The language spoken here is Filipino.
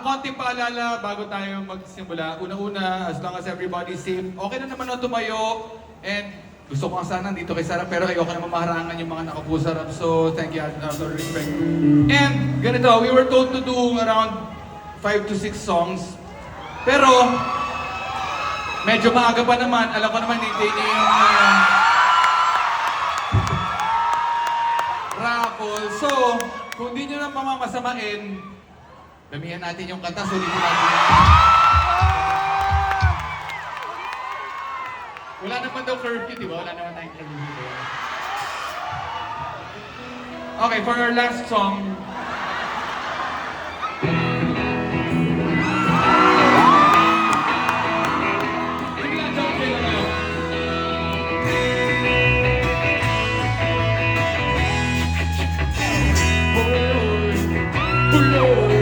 konting paalala bago tayo magsimula. Una-una, as long as everybody's safe, okay na naman na tumayo. And gusto ko nga sana dito kay Sarah, pero ayoko naman maharangan yung mga nakaupo sa harap. So, thank you, for respect. And ganito, we were told to do around 5 to 6 songs. Pero, medyo maaga pa naman. Alam ko naman, hindi niyo yung raffle. So, kung di nyo na mamamasamain, damihan natin yung kanta, sulitin natin. Wala naman daw curfew, di ba? Wala naman tayong curfew dito. Okay, for our last song, Lord.